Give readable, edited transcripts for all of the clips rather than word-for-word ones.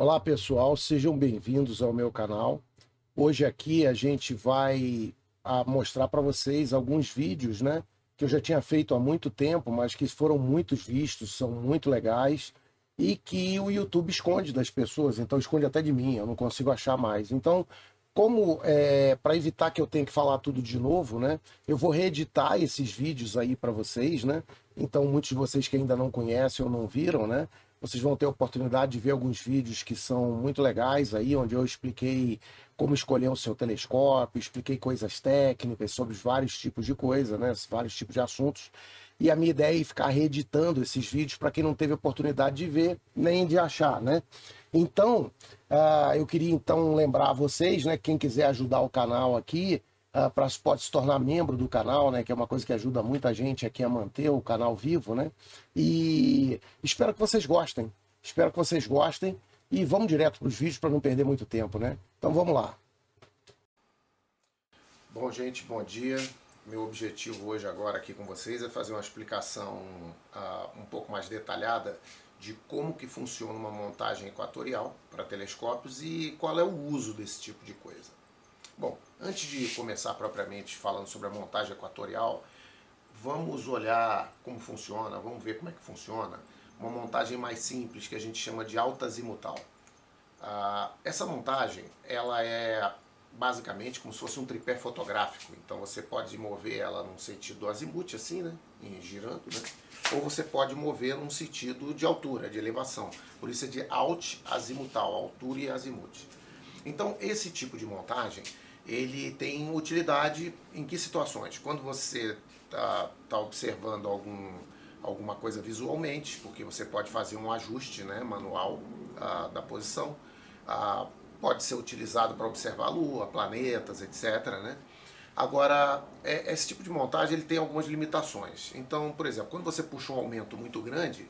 Olá pessoal, sejam bem-vindos ao meu canal. Hoje aqui a gente vai mostrar para vocês alguns vídeos, né, que eu já tinha feito há muito tempo, mas que foram muitos vistos, são muito legais e que o YouTube esconde das pessoas, então esconde até de mim, eu não consigo achar mais. Então, como para evitar que eu tenha que falar tudo de novo, né, eu vou reeditar esses vídeos aí para vocês, né? Então, muitos de vocês que ainda não conhecem ou não viram, né? Vocês vão ter a oportunidade de ver alguns vídeos que são muito legais aí, onde eu expliquei como escolher o seu telescópio, expliquei coisas técnicas sobre vários tipos de coisa, né? Vários tipos de assuntos. E a minha ideia é ficar reeditando esses vídeos para quem não teve oportunidade de ver nem de achar, né? Então, eu queria então lembrar a vocês, né? Quem quiser ajudar o canal aqui, pode se tornar membro do canal, né? Que é uma coisa que ajuda muita gente aqui a manter o canal vivo, né? E espero que vocês gostem. Espero que vocês gostem. E vamos direto para os vídeos para não perder muito tempo, né? Então vamos lá. Bom, gente, bom dia. Meu objetivo hoje agora aqui com vocês é fazer uma explicação um pouco mais detalhada de como que funciona uma montagem equatorial para telescópios e qual é o uso desse tipo de coisa. Bom, antes de começar propriamente falando sobre a montagem equatorial, vamos olhar como funciona, vamos ver como é que funciona uma montagem mais simples que a gente chama de alta azimutal. Essa montagem ela é basicamente como se fosse um tripé fotográfico, então você pode mover ela num sentido azimuth assim, né, girando, né, ou você pode mover num sentido de altura, de elevação, por isso é de alt-azimutal, altura e azimuth. Então esse tipo de montagem ele tem utilidade em que situações? Quando você está observando alguma coisa visualmente, porque você pode fazer um ajuste, né, manual da posição, pode ser utilizado para observar a Lua, planetas, etc. Né? Agora, esse tipo de montagem ele tem algumas limitações. Então, por exemplo, quando você puxa um aumento muito grande,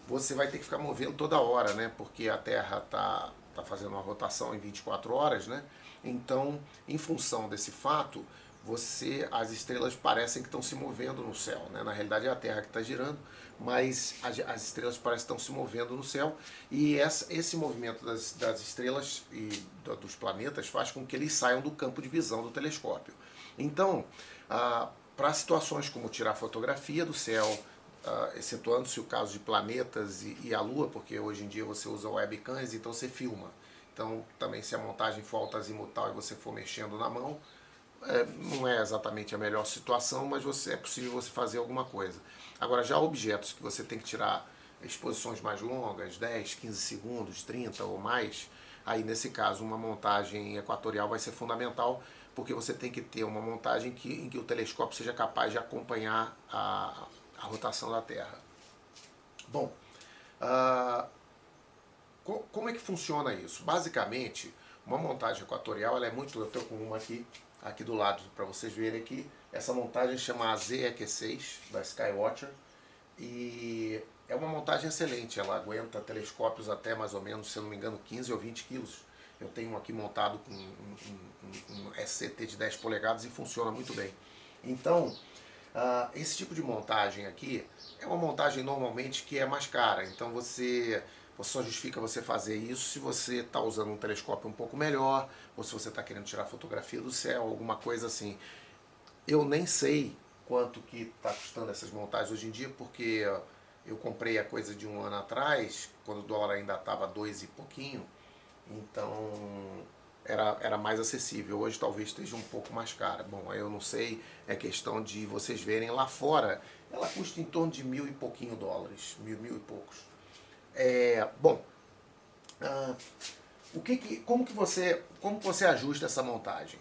você vai ter que ficar movendo toda hora, né? Porque a Terra tá fazendo uma rotação em 24 horas, né? Então, em função desse fato, as estrelas parecem que estão se movendo no céu, né? Na realidade é a Terra que está girando, mas as estrelas parecem que estão se movendo no céu e esse movimento das estrelas e dos planetas faz com que eles saiam do campo de visão do telescópio. Então, para situações como tirar fotografia do céu, excetuando-se o caso de planetas e a Lua, porque hoje em dia você usa webcams, então você filma. Então, também se a montagem for alta azimutal e você for mexendo na mão, não é exatamente a melhor situação, mas é possível você fazer alguma coisa. Agora, já objetos que você tem que tirar exposições mais longas, 10, 15 segundos, 30 ou mais, aí nesse caso uma montagem equatorial vai ser fundamental, porque você tem que ter uma montagem em que o telescópio seja capaz de acompanhar a rotação da Terra. Bom, como é que funciona isso? Basicamente, uma montagem equatorial ela é muito. Eu estou com uma aqui do lado para vocês verem aqui. Essa montagem chama AZ-EQ6 da Skywatcher e é uma montagem excelente. Ela aguenta telescópios até mais ou menos, se eu não me engano, 15 ou 20 quilos. Eu tenho um aqui montado com um SCT de 10 polegadas e funciona muito bem. Então, esse tipo de montagem aqui é uma montagem normalmente que é mais cara. Então você só justifica você fazer isso se você está usando um telescópio um pouco melhor, ou se você está querendo tirar fotografia do céu, alguma coisa assim. Eu nem sei quanto que está custando essas montagens hoje em dia, porque eu comprei a coisa de um ano atrás, quando o dólar ainda estava 2 e pouquinho, então era mais acessível. Hoje talvez esteja um pouco mais cara. Bom, eu não sei, é questão de vocês verem lá fora. Ela custa em torno de 1.000 e pouquinho dólares, mil e poucos. Bom, como que você ajusta essa montagem?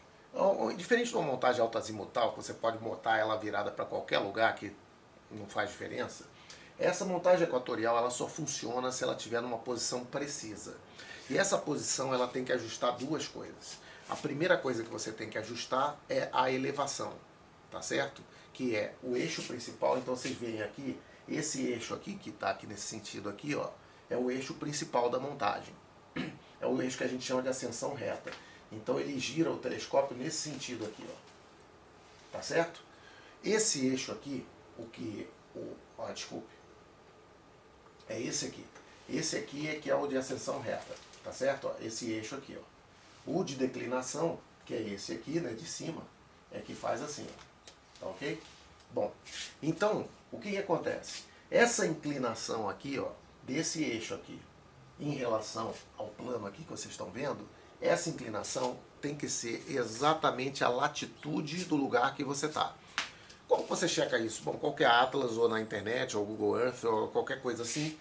Diferente de uma montagem alta-azimutal, que você pode montar ela virada para qualquer lugar, que não faz diferença, essa montagem equatorial ela só funciona se ela estiver numa posição precisa. E essa posição ela tem que ajustar duas coisas. A primeira coisa que você tem que ajustar é a elevação, tá certo? Que é o eixo principal. Então vocês veem aqui, esse eixo aqui, que está aqui nesse sentido aqui, ó, é o eixo principal da montagem. É o eixo que a gente chama de ascensão reta. Então ele gira o telescópio nesse sentido aqui, ó. Tá certo? Esse eixo aqui, desculpe, é esse aqui. Esse aqui é que é o de ascensão reta, tá certo? Ó, esse eixo aqui, ó. O de declinação, que é esse aqui, né, de cima, é que faz assim, ó. Tá ok? Bom, então, o que acontece? Essa inclinação aqui, ó, desse eixo aqui, em relação ao plano aqui que vocês estão vendo, essa inclinação tem que ser exatamente a latitude do lugar que você está. Como você checa isso? Bom, qualquer Atlas ou na internet, ou Google Earth, ou qualquer coisa assim,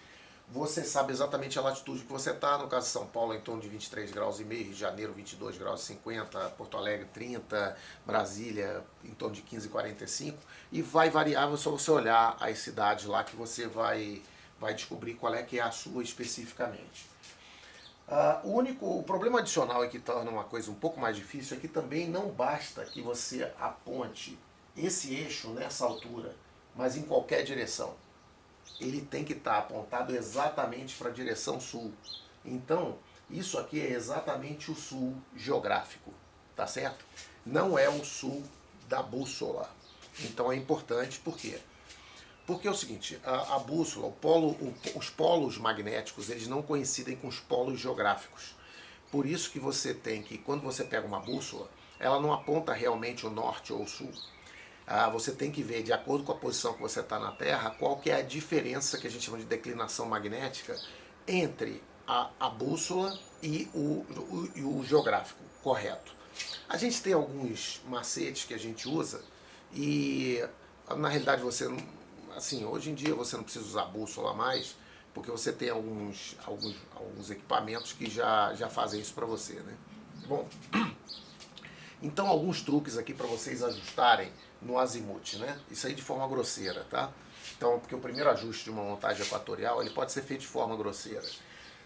você sabe exatamente a latitude que você está. No caso de São Paulo, em torno de 23 graus e meio, Rio de Janeiro, 22 graus e 50, Porto Alegre, 30, Brasília, em torno de 15 e 45, e vai variar, só você olhar as cidades lá que você vai descobrir qual é que é a sua especificamente. O problema adicional que torna uma coisa um pouco mais difícil é que também não basta que você aponte esse eixo nessa altura, mas em qualquer direção. Ele tem que estar apontado exatamente para a direção sul. Então, isso aqui é exatamente o sul geográfico, tá certo? Não é o sul da bússola. Então é importante, por quê? Porque é o seguinte, a bússola, os polos magnéticos, eles não coincidem com os polos geográficos. Por isso que você tem que, quando você pega uma bússola, ela não aponta realmente o norte ou o sul. Você tem que ver, de acordo com a posição que você está na Terra, qual que é a diferença que a gente chama de declinação magnética entre a bússola e o geográfico correto. A gente tem alguns macetes que a gente usa e, na realidade, você não... Assim, hoje em dia você não precisa usar bússola mais, porque você tem alguns equipamentos que já fazem isso para você, né? Bom, então alguns truques aqui para vocês ajustarem no azimuth, né? Isso aí de forma grosseira, tá? Então, porque o primeiro ajuste de uma montagem equatorial, ele pode ser feito de forma grosseira.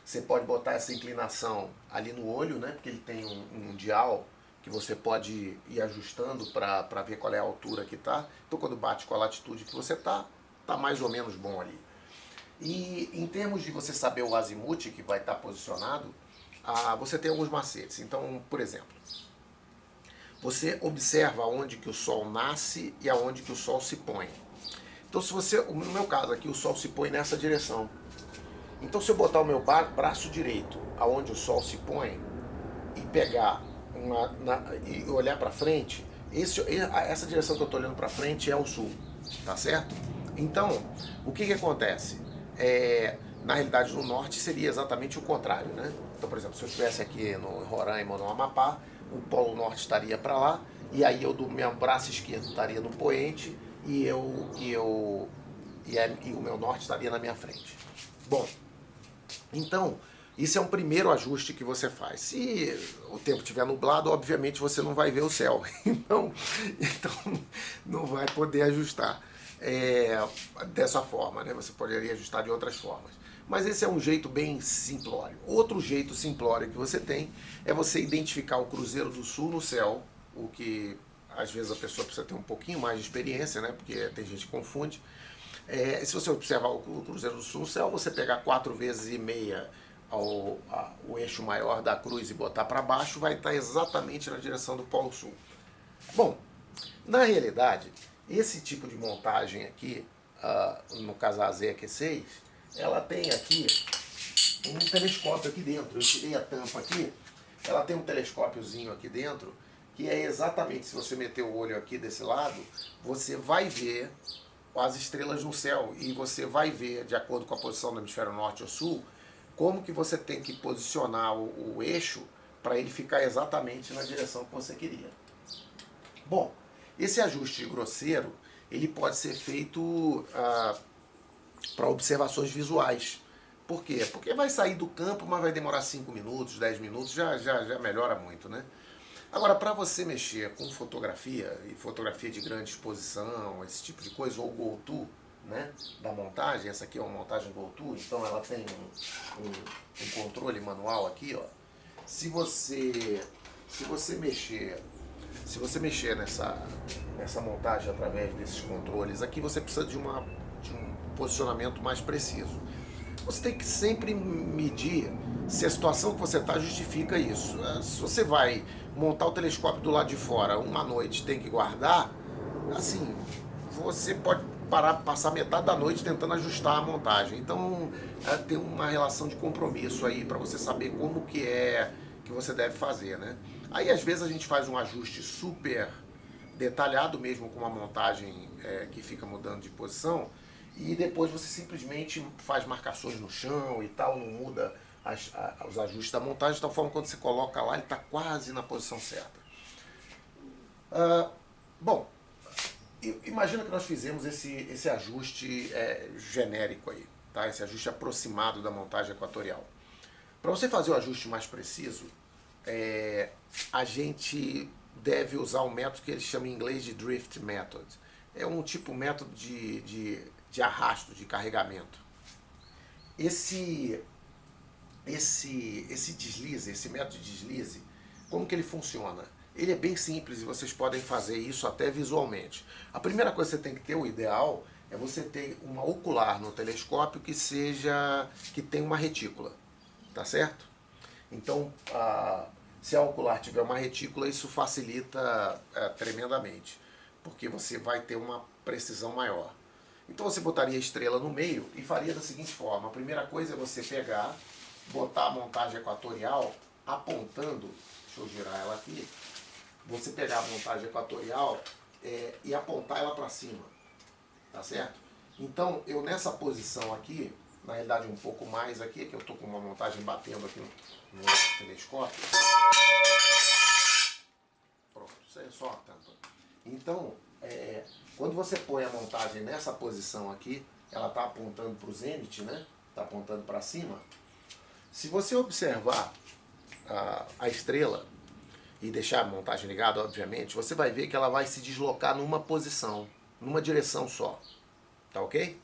Você pode botar essa inclinação ali no olho, né? Porque ele tem um dial que você pode ir ajustando para ver qual é a altura que está. Então, quando bate com a latitude que você está mais ou menos bom ali. E em termos de você saber o azimuth que vai estar posicionado, você tem alguns macetes. Então, por exemplo, você observa onde que o Sol nasce e aonde que o Sol se põe. Então, se você, no meu caso aqui, o Sol se põe nessa direção. Então, se eu botar o meu braço direito aonde o Sol se põe e pegar e olhar para frente, essa direção que eu estou olhando para frente é o sul, tá certo? Então, o que acontece? Na realidade, no norte seria exatamente o contrário, né? Então, por exemplo, se eu estivesse aqui no Roraima ou no Amapá, o polo norte estaria para lá, e aí eu do meu braço esquerdo estaria no poente e o meu norte estaria na minha frente. Bom, então, isso é um primeiro ajuste que você faz. Se o tempo estiver nublado, obviamente você não vai ver o céu. Então não vai poder ajustar dessa forma, né? Você poderia ajustar de outras formas. Mas esse é um jeito bem simplório. Outro jeito simplório que você tem é você identificar o Cruzeiro do Sul no céu, o que às vezes a pessoa precisa ter um pouquinho mais de experiência, né? Porque tem gente que confunde. Se você observar o Cruzeiro do Sul no céu, você pegar 4 vezes e meia o eixo maior da cruz e botar para baixo, vai estar exatamente na direção do Polo Sul. Bom, na realidade, esse tipo de montagem aqui, no caso a ZQ6, ela tem aqui um telescópio aqui dentro. Eu tirei a tampa aqui, ela tem um telescópiozinho aqui dentro, que é exatamente, se você meter o olho aqui desse lado, você vai ver as estrelas no céu e você vai ver, de acordo com a posição do hemisfério norte ou sul, como que você tem que posicionar o eixo para ele ficar exatamente na direção que você queria. Bom, esse ajuste grosseiro, ele pode ser feito para observações visuais. Por quê? Porque vai sair do campo, mas vai demorar 5 minutos, 10 minutos, já melhora muito, né? Agora, para você mexer com fotografia, e fotografia de grande exposição, esse tipo de coisa, ou GoTo, né, da montagem, essa aqui é uma montagem GoTo, então ela tem um controle manual aqui, ó. Se você mexer nessa montagem através desses controles aqui, você precisa de um posicionamento mais preciso. Você tem que sempre medir se a situação que você está justifica isso. Se você vai montar o telescópio do lado de fora uma noite, tem que guardar, assim, você pode passar metade da noite tentando ajustar a montagem. Então tem uma relação de compromisso aí para você saber como que é que você deve fazer, né? Aí às vezes a gente faz um ajuste super detalhado mesmo com uma montagem que fica mudando de posição e depois você simplesmente faz marcações no chão e tal, não muda os ajustes da montagem, de tal forma que quando você coloca lá ele está quase na posição certa. Bom, imagina que nós fizemos esse ajuste genérico aí, tá? Esse ajuste aproximado da montagem equatorial. Para você fazer o ajuste mais preciso, a gente deve usar um método que eles chamam em inglês de drift method. É um tipo de método de arrasto, de carregamento. Esse deslize, esse método de deslize, como que ele funciona? Ele é bem simples e vocês podem fazer isso até visualmente. A primeira coisa que você tem que ter, o ideal, é você ter uma ocular no telescópio que tenha uma retícula, tá certo? Então, se a ocular tiver uma retícula, isso facilita tremendamente, porque você vai ter uma precisão maior. Então você botaria a estrela no meio e faria da seguinte forma. A primeira coisa é você pegar, botar a montagem equatorial apontando, deixa eu girar ela aqui, você pegar a montagem equatorial e apontar ela para cima, tá certo? Então eu nessa posição aqui, na realidade um pouco mais aqui, que eu estou com uma montagem batendo aqui no telescópio. Pronto, isso aí é só a tampa. Então, quando você põe a montagem nessa posição aqui, ela está apontando para o zênite, né? Está apontando para cima. Se você observar a estrela e deixar a montagem ligada, obviamente, você vai ver que ela vai se deslocar numa posição, numa direção só. Tá ok?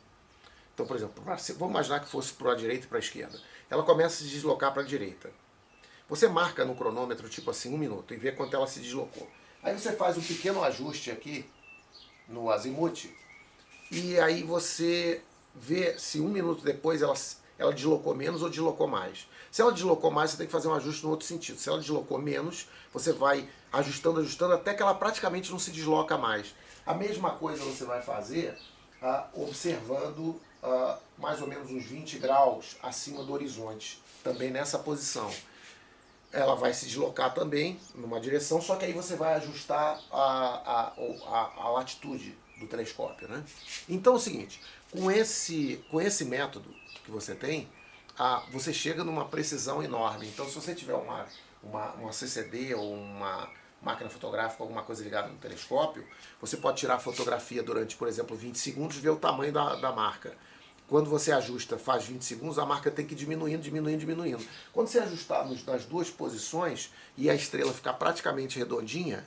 Então, por exemplo, vamos imaginar que fosse para a direita e para a esquerda. Ela começa a se deslocar para a direita. Você marca no cronômetro, tipo assim, 1 minuto, e vê quanto ela se deslocou. Aí você faz um pequeno ajuste aqui no azimuth, e aí você vê se 1 minuto depois ela deslocou menos ou deslocou mais. Se ela deslocou mais, você tem que fazer um ajuste no outro sentido. Se ela deslocou menos, você vai ajustando, ajustando, até que ela praticamente não se desloca mais. A mesma coisa você vai fazer observando mais ou menos uns 20 graus acima do horizonte, também nessa posição. Ela vai se deslocar também numa direção, só que aí você vai ajustar a latitude do telescópio, né? Então é o seguinte, com esse método que você tem, você chega numa precisão enorme. Então se você tiver uma CCD ou uma máquina fotográfica, alguma coisa ligada no telescópio, você pode tirar a fotografia durante, por exemplo, 20 segundos e ver o tamanho da marca. Quando você ajusta, faz 20 segundos, a marca tem que ir diminuindo, diminuindo, diminuindo. Quando você ajustar nas duas posições e a estrela ficar praticamente redondinha,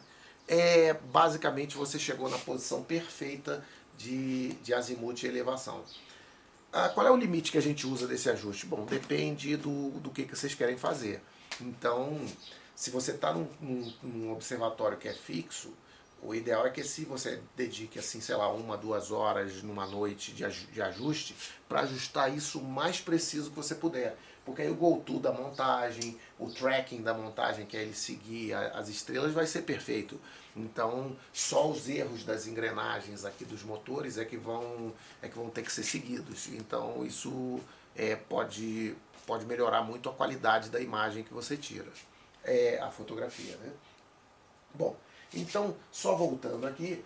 basicamente você chegou na posição perfeita de azimuth e elevação. Qual é o limite que a gente usa desse ajuste? Bom, depende do que vocês querem fazer. Então, se você está num observatório que é fixo, o ideal é que se você dedique assim, sei lá, 1, 2 horas numa noite de ajuste, para ajustar isso o mais preciso que você puder. Porque aí o go-to da montagem, o tracking da montagem, que é ele seguir as estrelas, vai ser perfeito. Então, só os erros das engrenagens aqui dos motores é que vão ter que ser seguidos. Então, isso pode melhorar muito a qualidade da imagem que você tira. A fotografia, né? Bom, então, só voltando aqui,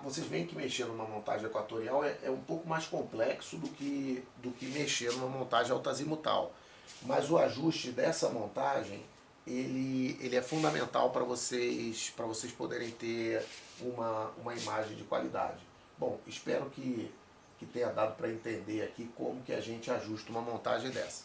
vocês veem que mexer numa montagem equatorial é um pouco mais complexo do que mexer numa montagem altazimutal. Mas o ajuste dessa montagem, ele é fundamental para vocês poderem ter uma imagem de qualidade. Bom, espero que tenha dado para entender aqui como que a gente ajusta uma montagem dessa.